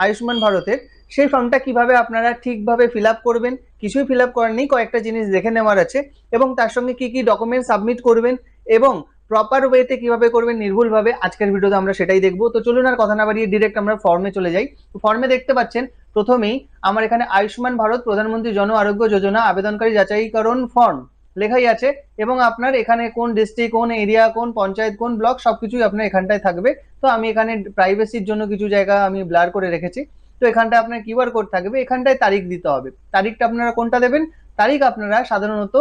আয়ুষ্মান ভারতের, সেই ফর্মটা কিভাবে আপনারা ঠিকভাবে ফিল আপ করবেন, কিছুই ফিল আপ করার নেই, কয়েকটা জিনিস দেখে নেওয়ার আছে, এবং তার সঙ্গে কি কি ডকুমেন্ট সাবমিট করবেন এবং প্রপার ওয়েতে কিভাবে করবেন নির্ভুলভাবে, আজকের ভিডিওতে আমরা সেটাই দেখবো। তো চলুন আর কথা না বাড়িয়ে ডিরেক্ট আমরা ফর্মে চলে যাই। তো ফর্মে দেখতে পাচ্ছেন প্রথমেই আমার এখানে আয়ুষ্মান ভারত প্রধানমন্ত্রী জন আরোগ্য যোজনা আবেদনকারী যাচাইকরণ ফর্ম লেখাই আছে, এবং আপনার এখানে কোন ডিস্ট্রিক্ট, কোন এরিয়া, কোন পঞ্চায়েত, কোন ব্লক, সবকিছুই আপনার এখানটায় থাকবে। তো আমি এখানে প্রাইভেসির জন্য কিছু জায়গা আমি ব্লার করে রেখেছি। তো এখানটায় আপনার কিউআর কোড থাকবে, এখানটায় তারিখ দিতে হবে। তারিখটা আপনারা কোনটা দেবেন? তারিখ আপনারা সাধারণত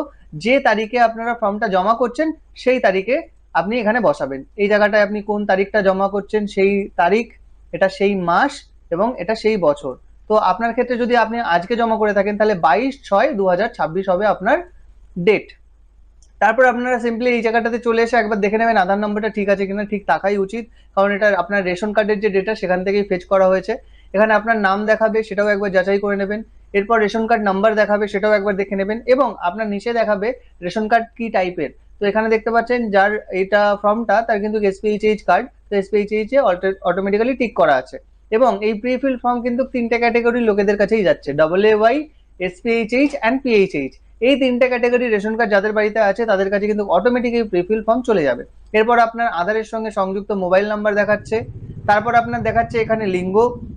যে তারিখে আপনারা ফর্মটা জমা করছেন সেই তারিখে আপনি এখানে বসাবেন। এই জায়গাটায় আপনি কোন তারিখটা জমা করছেন সেই তারিখ, এটা সেই মাস, এবং এটা সেই বছর। তো আপনার ক্ষেত্রে যদি আপনি আজকে জমা করে থাকেন তাহলে 22/6/2026 হবে আপনার ডেট। তারপর আপনারা সিম্পলি এই জায়গাটাতে চলে এসে একবার দেখে নেবেন আধার নম্বরটা ঠিক আছে কিনা। ঠিক থাকাই উচিত, কারণ এটা আপনার রেশন কার্ডের যে ডেটা সেখান থেকেই ফেচ করা হয়েছে। এখানে আপনার নাম দেখাবে, সেটাও একবার যাচাই করে নেবেন। এরপর রেশন কার্ড নাম্বার দেখাবে, সেটাও একবার দেখে নেবেন, এবং আপনার নিচে দেখাবে রেশন কার্ড কি টাইপের। তো এখানে দেখতে পাচ্ছেন যার এটা ফর্মটা তার কিন্তু এসপিএইচএইচ কার্ড, তো এসপিএইচএইচ এ অটোমেটিক্যালি টিক করা আছে। এবং এই প্রিফিল ফর্ম কিন্তু তিনটে ক্যাটাগরির লোকেদের কাছেই যাচ্ছে, AA, এসপিএইচএইচ অ্যান্ড পিএইচএইচ। এই তিনটে ক্যাটাগরি রেশন কার্ড যাদের বাড়িতে আছে তাদের কাছে কিন্তু অটোমেটিক এই প্রিফিল ফর্ম চলে যাবে। এরপর আপনার আধারের সঙ্গে সংযুক্ত মোবাইল নাম্বার দেখাচ্ছে, তারপর আপনার দেখাচ্ছে এখানে লিঙ্গ,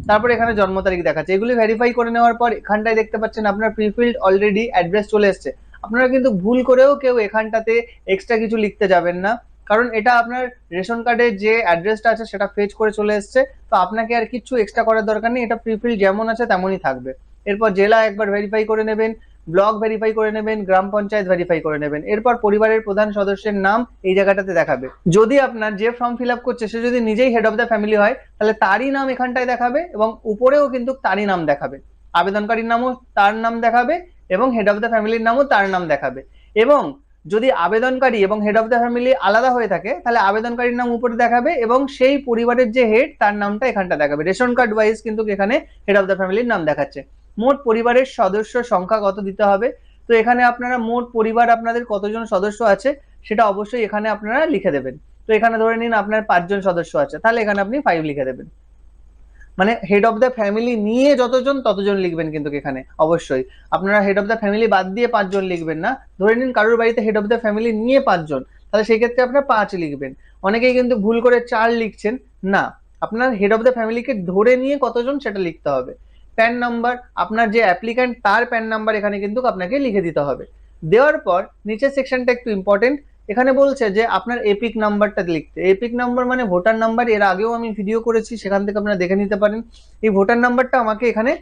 তারপর এখানে জন্ম তারিখ দেখাচ্ছে। এগুলি ভেরিফাই করে নেওয়ার পর এখানটায় দেখতে পাচ্ছেন আপনার প্রিফিল্ড অলরেডি অ্যাড্রেস চলে এসছে। আপনারা কিন্তু ভুল করেও কেউ এখানটাতে এক্সট্রা কিছু লিখতে যাবেন না, কারণ এটা আপনার রেশন কার্ডের যে অ্যাড্রেসটা আছে সেটা ফেচ করে চলে এসছে। তো আপনাকে আর কিছু এক্সট্রা করার দরকার নেই, এটা প্রিফিল্ড যেমন আছে তেমনই থাকবে। এরপর জেলা একবার ভেরিফাই করে নেবেন, ব্লক ভেরিফাই করে নেবেন, গ্রাম পঞ্চায়েত ভেরিফাই করে নেবেন। এরপর পরিবারের প্রধান সদস্যের নাম এই জায়গাটাতে দেখাবে। যদি আপনার যে ফর্ম ফিল আপ করছে সে যদি নিজেই হেড অফ দ্য ফ্যামিলি হয় তাহলে তারই নাম এখানটায় দেখাবে, এবং উপরেও কিন্তু তারই নাম দেখাবে। আবেদনকারীর নামও তার নাম দেখাবে, এবং হেড অফ দ্য ফ্যামিলির নামও তার নাম দেখাবে। এবং যদি আবেদনকারী এবং হেড অফ দ্য ফ্যামিলি আলাদা হয়ে থাকে তাহলে আবেদনকারীর নাম উপরে দেখাবে, এবং সেই পরিবারের যে হেড তার নামটা এখানটা দেখাবে। রেশন কার্ড ওয়াইজ কিন্তু এখানে হেড অফ দ্য ফ্যামিলির নাম দেখাচ্ছে। মোট পরিবারের সদস্য সংখ্যা কত দিতে হবে। তো এখানে আপনারা মোট পরিবার আপনাদের কতজন সদস্য আছে সেটা অবশ্যই এখানে আপনারা লিখে দেবেন। তো এখানে ধরে নিন আপনার 5 জন সদস্য আছে, তাহলে এখানে আপনি 5 লিখে দেবেন। মানে হেড অফ দ্য ফ্যামিলি নিয়ে যতজন ততজন লিখবেন, কিন্তু এখানে অবশ্যই আপনারা হেড অফ দ্য ফ্যামিলি বাদ দিয়ে 5 জন লিখবেন না। ধরে নিন কারোর বাড়িতে হেড অফ দ্য ফ্যামিলি নিয়ে 5 জন, তাহলে সেই ক্ষেত্রে আপনারা 5 লিখবেন। অনেকেই কিন্তু ভুল করে 4 লিখছেন, না, আপনার হেড অফ দ্য ফ্যামিলিকে ধরে নিয়ে কতজন সেটা লিখতে হবে। প্যান নাম্বার, আপনার যে অ্যাপ্লিক্যান্ট তার প্যান নাম্বার এখানে কিন্তু আপনাকে লিখে দিতে হবে। দেওয়ার পর নিচের সেকশনটা একটু ইম্পর্টেন্ট, এখানে বলছে যে আপনার এপিক নাম্বারটা লিখতে। এপিক নাম্বার মানে ভোটার নাম্বার, এর আগেও আমি ভিডিও করেছি, সেখান থেকে আপনারা দেখে নিতে পারেন। এই ভোটার নাম্বারটা আমাকে এখানে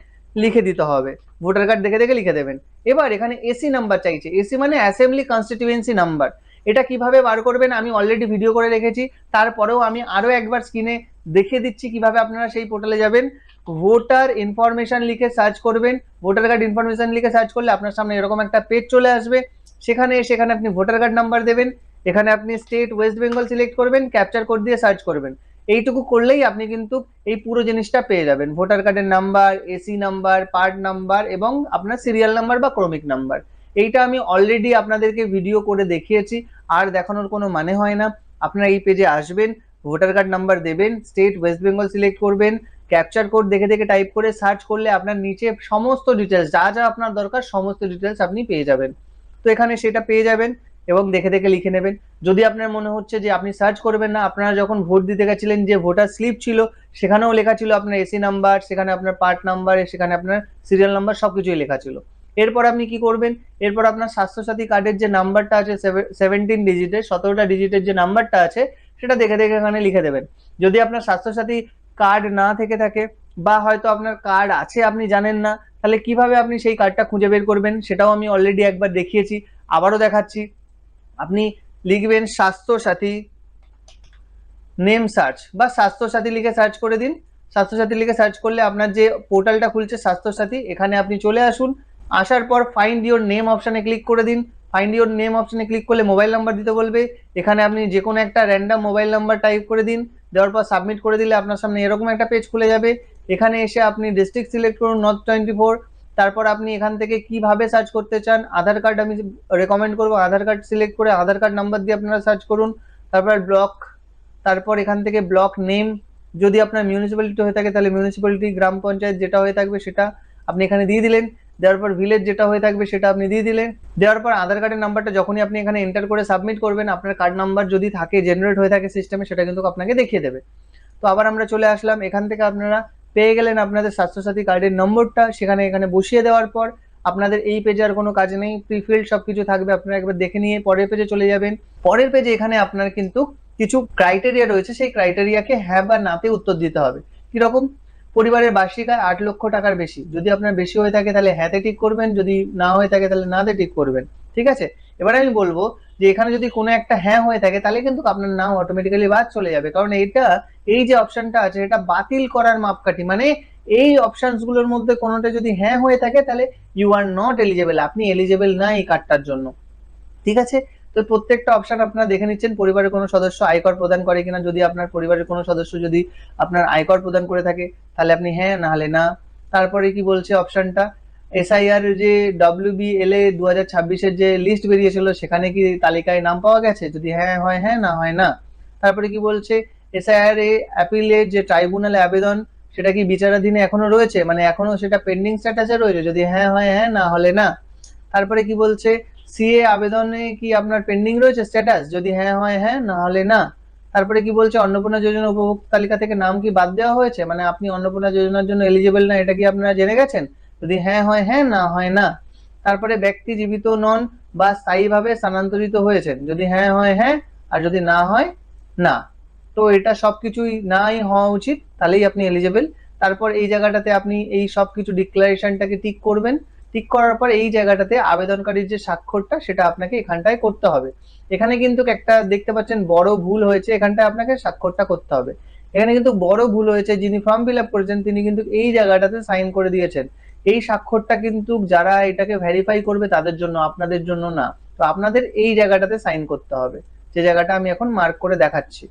লিখে দিতে হবে, ভোটার কার্ড দেখে দেখে লিখে দেবেন। এবার এখানে এসি নাম্বার চাইছে, এসি মানে অ্যাসেম্বলি কনস্টিটিউয়েন্সি নাম্বার। এটা কিভাবে বার করবেন আমি অলরেডি ভিডিও করে রেখেছি, তারপরেও আমি আরো একবার স্ক্রিনে দেখিয়ে দিচ্ছি কিভাবে আপনারা সেই পোর্টালে যাবেন। ভোটার ইনফরমেশন লিখে সার্চ করবেন, ভোটার কার্ড ইনফরমেশন লিখে সার্চ করলে আপনার সামনে এরকম একটা পেজ চলে আসবে। সেখানে আপনি ভোটার কার্ড নাম্বার দেবেন, এখানে আপনি স্টেট ওয়েস্ট বেঙ্গল সিলেক্ট করবেন, ক্যাপচার কোড দিয়ে সার্চ করবেন। এইটুকু করলেই আপনি কিন্তু এই পুরো জিনিসটা পেয়ে যাবেন, ভোটার কার্ডের number, AC number, part number, এবং আপনার সিরিয়াল নাম্বার বা ক্রমিক নাম্বার। এইটা আমি অলরেডি আপনাদেরকে ভিডিও করে দেখিয়েছি, আর দেখানোর কোনো মানে হয় না। আপনারা এই পেজে আসবেন, ভোটার কার্ড নাম্বার দেবেন, স্টেট ওয়েস্ট বেঙ্গল সিলেক্ট করবেন, ক্যাপচার কোড দেখে দেখে টাইপ করে সার্চ করলে আপনার নিচে সমস্ত ডিটেলস যা যা আপনার দরকার সমস্ত ডিটেলস আপনি পেয়ে যাবেন। তো এখানে সেটা পেয়ে যাবেন এবং দেখে দেখে লিখে নেবেন। যদি আপনার মনে হচ্ছে যে আপনি সার্চ করবেন না, আপনারা যখন ভোট দিতে গেছিলেন যে ভোটার স্লিপ ছিল সেখানেও লেখা ছিল আপনার এসি নাম্বার, সেখানে আপনার পার্ট নাম্বার, সেখানে আপনার সিরিয়াল নাম্বার, সবকিছুই লেখা ছিল। এরপর আপনি কি করবেন, এরপর আপনার স্বাস্থ্যসাথী কার্ডের যে নাম্বারটা আছে 17 ডিজিটের, 17টা ডিজিটের যে নাম্বারটা আছে সেটা দেখে দেখে এখানে লিখে দেবেন। যদি আপনার স্বাস্থ্যসাথী কার্ড না থেকে থাকে, বা হয়তো আপনার কার্ড আছে আপনি জানেন না, তাহলে কিভাবে আপনি সেই কার্ডটা খুঁজে বের করবেন সেটাও আমি অলরেডি একবার দেখিয়েছি, আবারও দেখাচ্ছি। আপনি লিখবেন স্বাস্থ্যসাথী নেম সার্চ, বা স্বাস্থ্যসাথী লিখে সার্চ করে দিন। স্বাস্থ্যসাথী লিখে সার্চ করলে আপনার যে পোর্টালটা খুলছে স্বাস্থ্যসাথী, এখানে আপনি চলে আসুন। আসার পর ফাইন্ড ইওর নেম অপশানে ক্লিক করে দিন। ফাইন্ড ইওর নেম অপশানে ক্লিক করলে মোবাইল নাম্বার দিতে বলবে, এখানে আপনি যে কোনো একটা র্যান্ডাম মোবাইল নাম্বার টাইপ করে দিন। দেওয়ার পর সাবমিট করে দিলে আপনার সামনে এরকম একটা পেজ খুলে যাবে। এখানে এসে আপনি ডিস্ট্রিক্ট সিলেক্ট করুন, নর্থ 24। তারপর আপনি এখান থেকে কিভাবে সার্চ করতে চান, আধার কার্ড আমি রেকমেন্ড করবো, আধার কার্ড সিলেক্ট করে আধার কার্ড নাম্বার দিয়ে আপনারা সার্চ করুন। তারপর ব্লক, তারপর এখান থেকে ব্লক নেম, যদি আপনার মিউনিসিপ্যালিটি হয়ে থাকে তাহলে মিউনিসিপ্যালিটি, গ্রাম পঞ্চায়েত যেটা হয়ে থাকবে সেটা আপনি এখানে দিয়ে দিলেন। দেওয়ার পর ভিলেজ যেটা হয়ে থাকবে সেটা আপনি দিয়ে দিলেন। দেওয়ার পর আধার কার্ডের নাম্বারটা যখনই আপনি এখানে এন্টার করে সাবমিট করবেন, আপনার কার্ড নাম্বার যদি থাকে, জেনারেট হয়ে থাকে সিস্টেমে, সেটা কিন্তু আপনাকে দেখিয়ে দেবে। তো আবার আমরা চলে আসলাম, এখান থেকে আপনারা পেয়ে গেলেন আপনাদের স্বাস্থ্যসাথী কার্ডের নম্বরটা, সেখানে এখানে বসিয়ে দেওয়ার পর আপনাদের এই পেজে আর কোনো কাজ নেই, প্রিফিল্ড সবকিছু থাকবে, আপনারা একবার দেখে নিয়ে পরের পেজে চলে যাবেন। পরের পেজে এখানে আপনার কিন্তু কিছু ক্রাইটেরিয়া রয়েছে, সেই ক্রাইটেরিয়াকে হ্যাঁ বা নাতে উত্তর দিতে হবে। কিরকম? পরিবারের বার্ষিক আয় 8 লক্ষ টাকার বেশি, যদি আপনার বেশি হয়ে থাকে তাহলে হ্যাঁতে টিক করবেন, যদি না হয়ে থাকে তাহলে নাতে টিক করবেন। ঠিক আছে, এবার আমি বলবো যে এখানে যদি কোনো একটা হ্যাঁ হয়ে থাকে তাহলে কিন্তু আপনার নাম অটোমেটিক্যালি বাদ চলে যাবে, কারণ এটা, এই যে অপশনটা আছে এটা বাতিল করার মাপকাঠি। মানে এই অপশনস গুলোর মধ্যে কোনোটা যদি হ্যাঁ হয়ে থাকে তাহলে ইউ আর নট এলিজেবল, আপনি এলিজেবল না এই কার্ডটার জন্য। ঠিক আছে, তো প্রত্যেকটা অপশন আপনারা দেখে নিচ্ছেন। পরিবারের কোনো সদস্য আয়কর প্রদান করে কিনা, যদি আপনার পরিবারের কোনো সদস্য যদি আপনার আয়কর প্রদান করে থাকে তাহলে আপনি হ্যাঁ, না হলে না। তারপরে কি বলছে অপশনটা, এসআইআর যে WBLA 2026-এর যে লিস্ট বেরিয়েছিল সেখানে কি তালিকায় নাম পাওয়া গেছে, যদি হ্যাঁ হয় হ্যাঁ, না হয় না। তারপরে কি বলছে, এসআইআর এ অ্যাপিলের যে ট্রাইব্যুনালে আবেদন সেটা কি বিচারাধীনে এখনো রয়েছে, মানে এখনো সেটা পেন্ডিং স্ট্যাটাসে রয়েছে, যদি হ্যাঁ হয় হ্যাঁ, না হলে না। তারপরে কি বলছে, সিএ আবেদনে কি আপনার পেন্ডিং রয়েছে স্ট্যাটাস, যদি হ্যাঁ হয় হ্যাঁ, না হলে না। তারপরে কি বলছে, অন্নপূর্ণা যোজনা উপভোক্তা তালিকা থেকে নাম কি বাদ দেওয়া হয়েছে, মানে আপনি অন্নপূর্ণা যোজনার জন্য এলিজিবল না, এটা কি আপনারা জেনে গেছেন, যদি হ্যাঁ হয় হ্যাঁ, না হয় না। তারপরে ব্যক্তি জীবিত নন বা স্থায়ীভাবে স্থানান্তরিত হয়েছেন, যদি হ্যাঁ হয় হ্যাঁ, আর যদি না হয় না। তো এটা সবকিছুই নাই হওয়া উচিত, তাহলেই আপনি এলিজেবল। তারপর এই জায়গাটাতে আপনি এই সবকিছু ডিক্লারেশনটাকে টিক করবেন। টিক করার পর এই জায়গাটাতে আবেদনকারীর যে স্বাক্ষরটা সেটা আপনাকে এখানটায় করতে হবে। এখানে কিন্তু একটা দেখতে পাচ্ছেন বড় ভুল হয়েছে, এখানটায় আপনাকে স্বাক্ষরটা করতে হবে। এখানে কিন্তু বড় ভুল হয়েছে, যিনি ফর্ম ফিল আপ করেছেন তিনি কিন্তু এই জায়গাটাতে সাইন করে দিয়েছেন। এই স্বাক্ষরটা কিন্তু যারা এটাকে ভেরিফাই করবে তাদের জন্য, আপনাদের জন্য না। তো আপনাদের এই জায়গাটাতে সাইন করতে হবে, যে জায়গাটা আমি এখন মার্ক করে দেখাচ্ছি।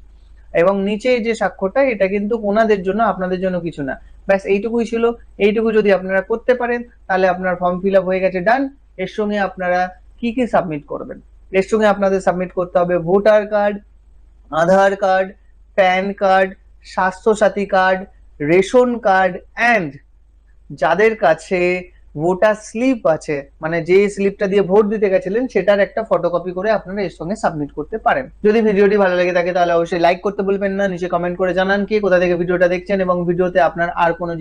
এবং নিচে যে স্বাক্ষরটা এটা কিন্তু ওনাদের জন্য, আপনাদের জন্য কিছু না। ব্যাস এইটুকুই ছিল। এইটুকু যদি আপনারা করতে পারেন তাহলে আপনার ফর্ম ফিল আপ হয়ে গেছে, ডান। এর সঙ্গে আপনারা কি কি সাবমিট করবেন, এর সঙ্গে আপনাদের সাবমিট করতে হবে voter card, Aadhaar card, PAN card, Swasthya Sathi card, ration card, and যাদের কাছে ভোটার স্লিপ আছে, মানে যে স্লিপটা দিয়ে ভোট দিতে গেছিলেন সেটার একটা ফটোকপি করে আপনারা এর সঙ্গে সাবমিট করতে পারেন। যদি ভিডিওটি ভালো লেগে থাকে তাহলে অবশ্যই লাইক করতে বলবেন না, নিচে কমেন্ট করে জানান কে কোথা থেকে ভিডিওটা দেখছেন এবং ভিডিওতে আপনার আর কোনো